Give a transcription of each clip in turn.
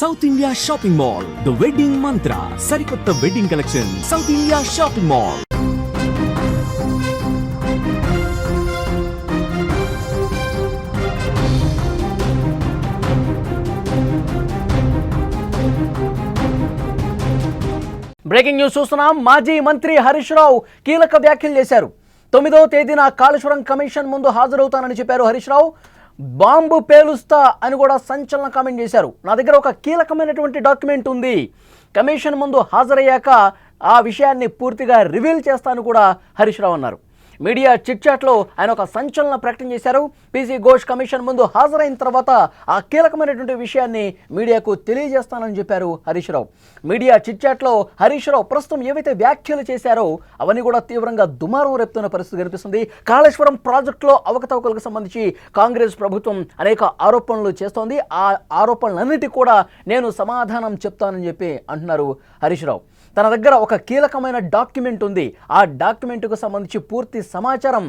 South India shopping mall, the wedding మంత్ర, సరికొత్త wedding collection, south India shopping mall. Breaking news చూస్తున్నాం. మాజీ మంత్రి హరీష్ రావు కీలక వ్యాఖ్యలు చేశారు. 9వ తేదీన కాళేశ్వరం కమిషన్ ముందు హాజరవుతానని చెప్పారు హరీష్ రావు. బాంబు పేలుస్తా అని కూడా సంచలన కామెంట్ చేశారు. నా దగ్గర ఒక కీలకమైనటువంటి డాక్యుమెంట్ ఉంది, కమిషన్ ముందు హాజరయ్యాక ఆ విషయాన్ని పూర్తిగా రివీల్ చేస్తాను కూడా హరీష్ రావు అన్నారు. మీడియా చిట్ చాట్లో ఆయన ఒక సంచలన ప్రకటన చేశారు. పీసీ ఘోష్ కమిషన్ ముందు హాజరైన తర్వాత ఆ కీలకమైనటువంటి విషయాన్ని మీడియాకు తెలియజేస్తానని చెప్పారు హరీష్ రావు. మీడియా చిట్ చాట్లో హరీష్ రావు ప్రస్తుతం ఏవైతే వ్యాఖ్యలు చేశారో అవన్నీ కూడా తీవ్రంగా దుమారం రేపుతున్న పరిస్థితి కనిపిస్తుంది. కాళేశ్వరం ప్రాజెక్టులో అవకతవకలకు సంబంధించి కాంగ్రెస్ ప్రభుత్వం అనేక ఆరోపణలు చేస్తోంది. ఆ ఆరోపణలన్నిటికీ కూడా నేను సమాధానం చెప్తానని చెప్పి అంటున్నారు హరీష్ రావు. తన దగ్గర ఒక కీలకమైన డాక్యుమెంట్ ఉంది, ఆ డాక్యుమెంట్కు సంబంధించి పూర్తి సమాచారం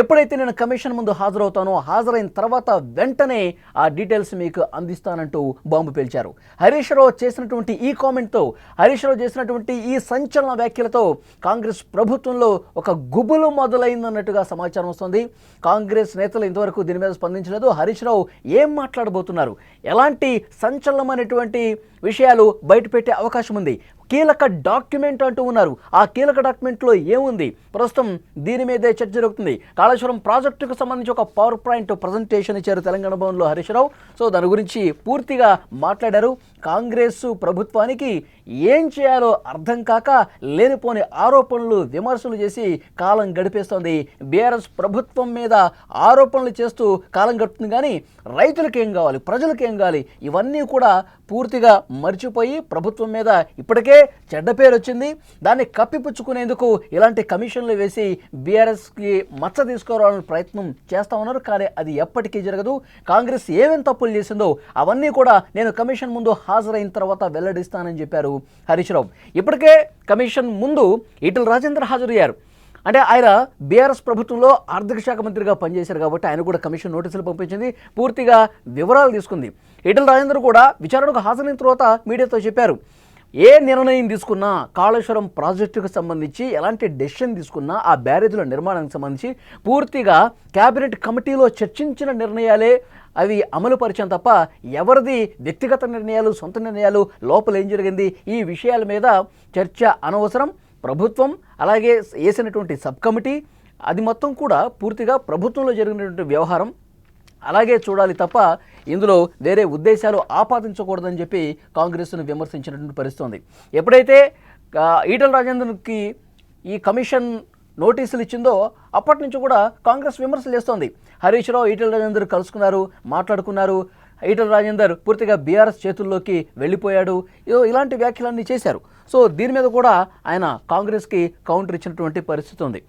ఎప్పుడైతే నేను కమిషన్ ముందు హాజరవుతానో హాజరైన తర్వాత వెంటనే ఆ డీటెయిల్స్ మీకు అందిస్తానంటూ బాంబు పేల్చారు. హరీష్ రావు చేసినటువంటి ఈ కామెంట్తో, హరీష్ రావు చేసినటువంటి ఈ సంచలన వ్యాఖ్యలతో కాంగ్రెస్ ప్రభుత్వంలో ఒక గుబులు మొదలైందన్నట్టుగా సమాచారం వస్తుంది. కాంగ్రెస్ నేతలు ఇంతవరకు దీని మీద స్పందించలేదు. హరీష్ రావు ఏం మాట్లాడబోతున్నారు, ఎలాంటి సంచలనమైనటువంటి విషయాలు బయటపెట్టే అవకాశం ఉంది, కీలక డాక్యుమెంట్ అంటూ ఉన్నారు. ఆ కీలక డాక్యుమెంట్లో ఏముంది, ప్రస్తుతం దీని మీదే చర్చ జరుగుతుంది. కాళేశ్వరం ప్రాజెక్టుకు సంబంధించి ఒక పవర్ పాయింట్ ప్రజెంటేషన్ ఇచ్చారు తెలంగాణ భవన్లో హరీష్ రావు. సో దాని గురించి పూర్తిగా మాట్లాడారు. కాంగ్రెస్ ప్రభుత్వానికి ఏం చేయాలో అర్థం కాక లేనిపోని ఆరోపణలు విమర్శలు చేసి కాలం గడిపేస్తోంది. బీఆర్ఎస్ ప్రభుత్వం మీద ఆరోపణలు చేస్తూ కాలం గడుపుతుంది, కానీ రైతులకు ఏం కావాలి, ప్రజలకు ఏం కావాలి, ఇవన్నీ కూడా పూర్తిగా మర్చిపోయి ప్రభుత్వం మీద ఇప్పటికే చెడ్డ పేరు వచ్చింది. దాన్ని కప్పిపుచ్చుకునేందుకు ఇలాంటి కమిషన్లు వేసి బీఆర్ఎస్కి మచ్చ తీసుకురావాలని ప్రయత్నం చేస్తూ ఉన్నారు. కానీ అది ఎప్పటికీ జరగదు. కాంగ్రెస్ ఏమేం తప్పులు చేసిందో అవన్నీ కూడా నేను కమిషన్ ముందు హాజరైన తర్వాత వెల్లడిస్తానని చెప్పారు హరీష్ రావు. ఇప్పటికే కమిషన్ ముందు ఈటెల రాజేందర్ హాజరయ్యారు. అంటే ఆయన బీఆర్ఎస్ ప్రభుత్వంలో ఆర్థిక శాఖ మంత్రిగా పనిచేశారు కాబట్టి ఆయన కూడా కమిషన్ నోటీసులు పంపించింది, పూర్తిగా వివరాలు తీసుకుంది. ఈటెల రాజేందర్ కూడా విచారణకు హాజరైన తర్వాత మీడియాతో చెప్పారు, ఏ నిర్ణయం తీసుకున్నా కాళేశ్వరం ప్రాజెక్టుకు సంబంధించి ఎలాంటి డెసిషన్ తీసుకున్నా ఆ బ్యారేజ్ల నిర్మాణానికి సంబంధించి పూర్తిగా క్యాబినెట్ కమిటీలో చర్చించిన నిర్ణయాలే అవి అమలు పరిచాం తప్ప ఎవరిది వ్యక్తిగత నిర్ణయాలు, సొంత నిర్ణయాలు, లోపల ఏం జరిగింది, ఈ విషయాల మీద చర్చ అనవసరం. ప్రభుత్వం అలాగే వేసినటువంటి సబ్ కమిటీ అది మొత్తం కూడా పూర్తిగా ప్రభుత్వంలో జరిగినటువంటి వ్యవహారం అలాగే చూడాలి తప్ప ఇందులో వేరే ఉద్దేశాలు ఆపాదించకూడదని చెప్పి కాంగ్రెస్ను విమర్శించినటువంటి పరిస్థితి ఉంది. ఎప్పుడైతే ఈటెల రాజేందర్కి ఈ కమిషన్ నోటీసులు ఇచ్చిందో అప్పటి నుంచి కూడా కాంగ్రెస్ విమర్శలు చేస్తోంది. హరీష్ రావు ఈటెల రాజేందర్ కలుసుకున్నారు, మాట్లాడుకున్నారు, ఈటెల రాజేందర్ పూర్తిగా బీఆర్ఎస్ చేతుల్లోకి వెళ్ళిపోయాడు, ఇలాంటి వ్యాఖ్యలన్నీ చేశారు. సో దీని మీద కూడా ఆయన కాంగ్రెస్కి కౌంటర్ ఇచ్చినటువంటి పరిస్థితి ఉంది.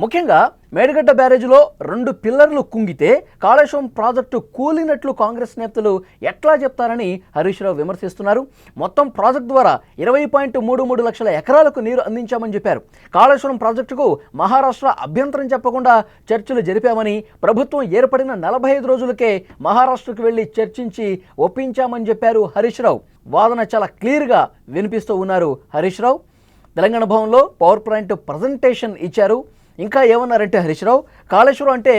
ముఖ్యంగా మేడిగడ్డ బ్యారేజ్లో 2 పిల్లర్లు కుంగితే కాళేశ్వరం ప్రాజెక్టు కూలినట్లు కాంగ్రెస్ నేతలు ఎట్లా చెప్తారని హరీష్ రావు విమర్శిస్తున్నారు. మొత్తం ప్రాజెక్టు ద్వారా 20.33 లక్షల ఎకరాలకు నీరు అందించామని చెప్పారు. కాళేశ్వరం ప్రాజెక్టుకు మహారాష్ట్ర అభ్యంతరం చెప్పకుండా చర్చలు జరిపామని, ప్రభుత్వం ఏర్పడిన 45 రోజులకే మహారాష్ట్రకు వెళ్లి చర్చించి ఒప్పించామని చెప్పారు హరీష్ రావు. వాదన చాలా క్లియర్గా వినిపిస్తూ ఉన్నారు హరీష్ రావు. తెలంగాణ భవన్లో పవర్ పాయింట్ ప్రజెంటేషన్ ఇచ్చారు. ఇంకా ఏమన్నారంటే హరీష్ రావు, కాళేశ్వరం అంటే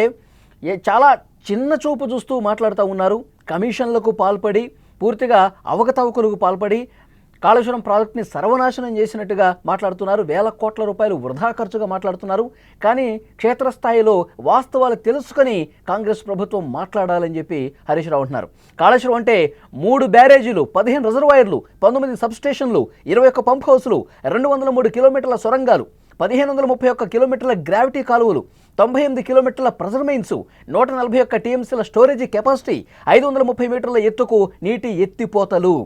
చాలా చిన్న చూపు చూస్తూ మాట్లాడుతూ ఉన్నారు. కమిషన్లకు పాల్పడి పూర్తిగా అవకతవకలకు పాల్పడి కాళేశ్వరం ప్రాజెక్ట్ని సర్వనాశనం చేసినట్టుగా మాట్లాడుతున్నారు. వేల కోట్ల రూపాయలు వృధా ఖర్చుగా మాట్లాడుతున్నారు. కానీ క్షేత్రస్థాయిలో వాస్తవాలు తెలుసుకొని కాంగ్రెస్ ప్రభుత్వం మాట్లాడాలని చెప్పి హరీష్ రావు అంటున్నారు. కాళేశ్వరం అంటే 3 బ్యారేజీలు, 15 రిజర్వాయర్లు, 19 సబ్స్టేషన్లు, 21 పంప్ హౌస్లు, 203 కిలోమీటర్ల సొరంగాలు, 1531 కిలోమీటర్ల గ్రావిటీ కాలువలు, 98 కిలోమీటర్ల ప్రెజర్ మెయిన్స్, 141 టీఎంసీల స్టోరేజీ కెపాసిటీ, 530 మీటర్ల ఎత్తుకు నీటి ఎత్తిపోతలు,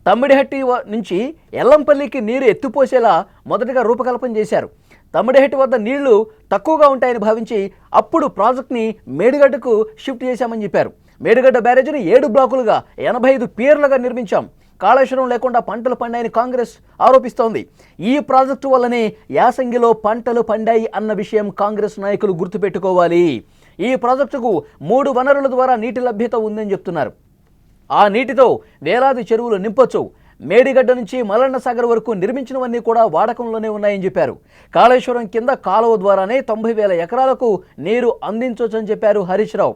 తమ్మిడిహట్టి నుంచి ఎల్లంపల్లికి నీరు ఎత్తిపోసేలా మొదటగా రూపకల్పన చేశారు. తమ్మిడిహట్టి వద్ద నీళ్లు తక్కువగా ఉంటాయని భావించి అప్పుడు ప్రాజెక్ట్ని మేడిగడ్డకు షిఫ్ట్ చేశామని చెప్పారు. మేడిగడ్డ బ్యారేజీని 7 బ్లాకులుగా 85 పియర్లుగా నిర్మించాం. కాళేశ్వరం లేకుండా పంటలు పండాయని కాంగ్రెస్ ఆరోపిస్తోంది. ఈ ప్రాజెక్టు వల్లనే యాసంగిలో పంటలు పండాయి అన్న విషయం కాంగ్రెస్ నాయకులు గుర్తుపెట్టుకోవాలి. ఈ ప్రాజెక్టుకు 3 వనరుల ద్వారా నీటి లభ్యత ఉందని చెప్తున్నారు. ఆ నీటితో వేలాది చెరువులు నింపొచ్చు. మేడిగడ్డ నుంచి మల్లన్న సాగర్ వరకు నిర్మించినవన్నీ కూడా వాడకంలోనే ఉన్నాయని చెప్పారు. కాళేశ్వరం కింద కాలువ ద్వారానే 90,000 ఎకరాలకు నీరు అందించవచ్చని చెప్పారు హరీష్ రావు.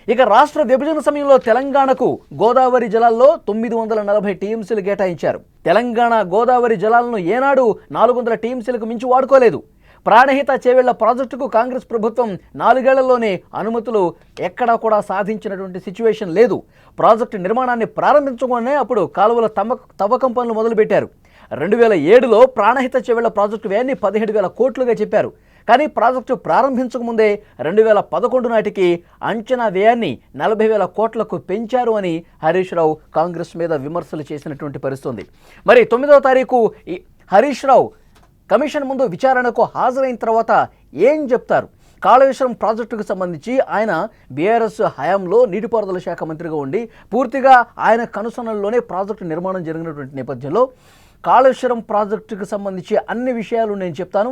ఇక రాష్ట్ర విభజన సమయంలో తెలంగాణకు గోదావరి జలాల్లో 940 టీఎంసీలు కేటాయించారు. తెలంగాణ గోదావరి జలాలను ఏనాడు 400 టీఎంసీలకు మించి వాడుకోలేదు. ప్రాణహిత చేవెళ్ల ప్రాజెక్టుకు కాంగ్రెస్ ప్రభుత్వం 4 ఏళ్లలోనే అనుమతులు ఎక్కడా కూడా సాధించినటువంటి సిచ్యువేషన్ లేదు. ప్రాజెక్టు నిర్మాణాన్ని ప్రారంభించగానే అప్పుడు కాలువల తవ్వకం పనులు మొదలుపెట్టారు. 2007లో ప్రాణహిత చేవెళ్ల ప్రాజెక్టు వ్యయాన్ని 17,000 కోట్లుగా చెప్పారు. కానీ ప్రాజెక్టు ప్రారంభించకముందే 2011 నాటికి అంచనా వ్యయాన్ని 40,000 కోట్లకు పెంచారు అని హరీష్ రావు కాంగ్రెస్ మీద విమర్శలు చేసినటువంటి పరిస్థితుంది. మరి 9వ తారీఖు హరీష్ రావు కమిషన్ ముందు విచారణకు హాజరైన తర్వాత ఏం చెప్తారు? కాళేశ్వరం ప్రాజెక్టుకు సంబంధించి ఆయన బీఆర్ఎస్ హయాంలో నీటిపారుదల శాఖ మంత్రిగా ఉండి పూర్తిగా ఆయన కనుసన్నల్లోనే ప్రాజెక్టు నిర్మాణం జరిగినటువంటి నేపథ్యంలో కాళేశ్వరం ప్రాజెక్టుకు సంబంధించి అన్ని విషయాలు నేను చెప్తాను,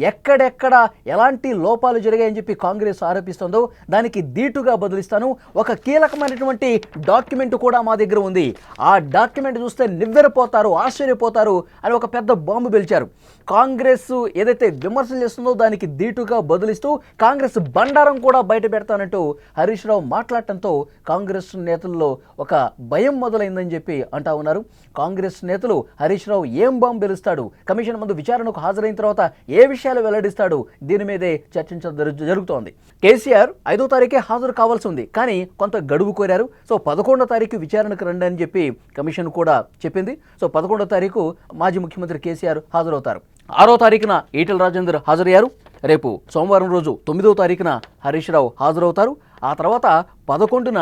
ఎక్కడెక్కడ ఎలాంటి లోపాలు జరిగాయని చెప్పి కాంగ్రెస్ ఆరోపిస్తుందో దానికి దీటుగా బదులిస్తాను. ఒక కీలకమైనటువంటి డాక్యుమెంట్ కూడా మా దగ్గర ఉంది, ఆ డాక్యుమెంట్ చూస్తే నివ్వెరపోతారు, ఆశ్చర్యపోతారు అని ఒక పెద్ద బాంబు పేల్చారు. కాంగ్రెస్ ఏదైతే విమర్శలు చేస్తుందో దానికి దీటుగా బదులిస్తూ కాంగ్రెస్ బండారం కూడా బయట పెడతానంటూ హరీష్ రావు మాట్లాడటంతో కాంగ్రెస్ నేతల్లో ఒక భయం మొదలైందని చెప్పి అంటా ఉన్నారు. కాంగ్రెస్ నేతలు హరీష్ రావు ఏం బాంబు పేలుస్తాడు, కమిషన్ ముందు విచారణకు హాజరైన తర్వాత ఏ విషయాలు వెల్లడిస్తాడు, దీని మీదే చర్చించడం జరుగుతోంది. కేసీఆర్ 5వ తారీఖే హాజరు కావాల్సి ఉంది, కానీ కొంత గడువు కోరారు. సో 11వ తారీఖు విచారణకు రండి అని చెప్పి కమిషన్ కూడా చెప్పింది. సో 11వ తారీఖు మాజీ ముఖ్యమంత్రి కేసీఆర్ హాజరవుతారు. 6వ తారీఖున ఈటెల రాజేందర్ హాజరయ్యారు. రేపు సోమవారం రోజు 9వ తారీఖున హరీష్ రావు హాజరవుతారు. ఆ తర్వాత 11న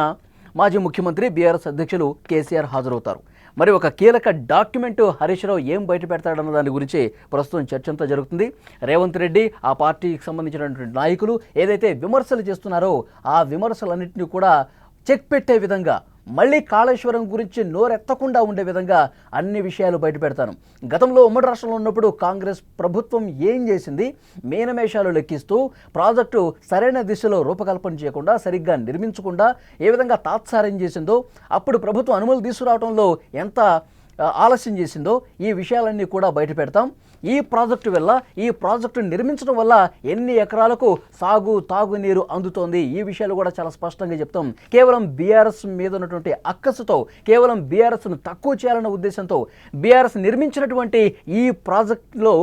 మాజీ ముఖ్యమంత్రి బీఆర్ఎస్ అధ్యక్షులు కేసీఆర్ హాజరవుతారు. మరి ఒక కీలక డాక్యుమెంట్ హరీష్ రావు ఏం బయట పెడతాడన్న దాని గురించి ప్రస్తుతం చర్చ అంతా జరుగుతుంది. రేవంత్ రెడ్డి ఆ పార్టీకి సంబంధించినటువంటి నాయకులు ఏదైతే విమర్శలు చేస్తున్నారో ఆ విమర్శలన్నింటినీ కూడా చెక్ పెట్టే విధంగా, మళ్ళీ కాళేశ్వరం గురించి నోరెత్తకుండా ఉండే విధంగా అన్ని విషయాలు బయట పెడతాను. గతంలో ఉమ్మడి రాష్ట్రంలో ఉన్నప్పుడు కాంగ్రెస్ ప్రభుత్వం ఏం చేసింది, మీనమేషాలు లెక్కిస్తూ ప్రాజెక్టు సరైన దిశలో రూపకల్పన చేయకుండా, సరిగ్గా నిర్మించకుండా ఏ విధంగా తాత్సారం చేసిందో, అప్పుడు ప్రభుత్వం అనుమతులు తీసుకురావడంలో ఎంత ఆలస్యం చేసిందో ఈ విషయాలన్నీ కూడా బయట పెడతాం. ఈ ప్రాజెక్టు వల్ల, ఈ ప్రాజెక్టు నిర్మించడం వల్ల ఎన్ని ఎకరాలకు తాగునీరు అందుతోంది, ఈ విషయాలు కూడా చాలా స్పష్టంగా చెప్తాం. కేవలం బీఆర్ఎస్ మీద ఉన్నటువంటి అక్కసుతో, కేవలం బీఆర్ఎస్ను తక్కువ చేయాలన్న ఉద్దేశంతో బీఆర్ఎస్ నిర్మించినటువంటి ఈ ప్రాజెక్టులో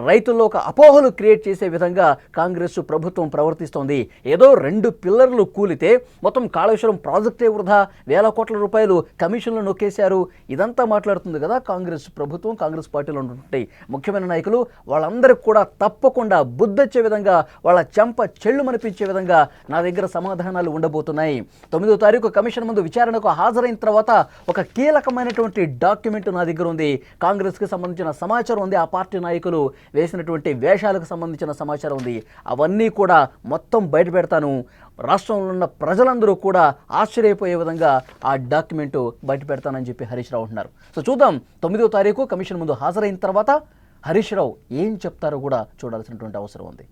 రైతుల్లో ఒక అపోహలు క్రియేట్ చేసే విధంగా కాంగ్రెస్ ప్రభుత్వం ప్రవర్తిస్తోంది. ఏదో 2 పిల్లర్లు కూలితే మొత్తం కాళేశ్వరం ప్రాజెక్టే వృధా, వేల కోట్ల రూపాయలు కమిషన్లు నొక్కేశారు, ఇదంతా మాట్లాడుతుంది కదా కాంగ్రెస్ ప్రభుత్వం, కాంగ్రెస్ పార్టీలో ఉన్నటువంటి ముఖ్యమైన నాయకులు. వాళ్ళందరికీ కూడా తప్పకుండా బుద్ధొచ్చే విధంగా, వాళ్ళ చెంప చెళ్ళు మనిపించే విధంగా నా దగ్గర సమాధానాలు ఉండబోతున్నాయి. 9వ తారీఖు కమిషన్ ముందు విచారణకు హాజరైన తర్వాత ఒక కీలకమైనటువంటి డాక్యుమెంట్ నా దగ్గర ఉంది. కాంగ్రెస్కి సంబంధించిన సమాచారం ఉంది, ఆ పార్టీ నాయకులు వేసినటువంటి వేషాలకు సంబంధించిన సమాచారం ఉంది. అవన్నీ కూడా మొత్తం బయట పెడతాను. రాష్ట్రంలో ఉన్న ప్రజలందరూ కూడా ఆశ్చర్యపోయే విధంగా ఆ డాక్యుమెంటు బయట పెడతానని చెప్పి హరీష్ రావు అంటున్నారు. సో చూద్దాం 9వ తారీఖు కమిషన్ ముందు హాజరైన తర్వాత హరీష్ రావు ఏం చెప్తారో కూడా చూడాల్సినటువంటి అవసరం ఉంది.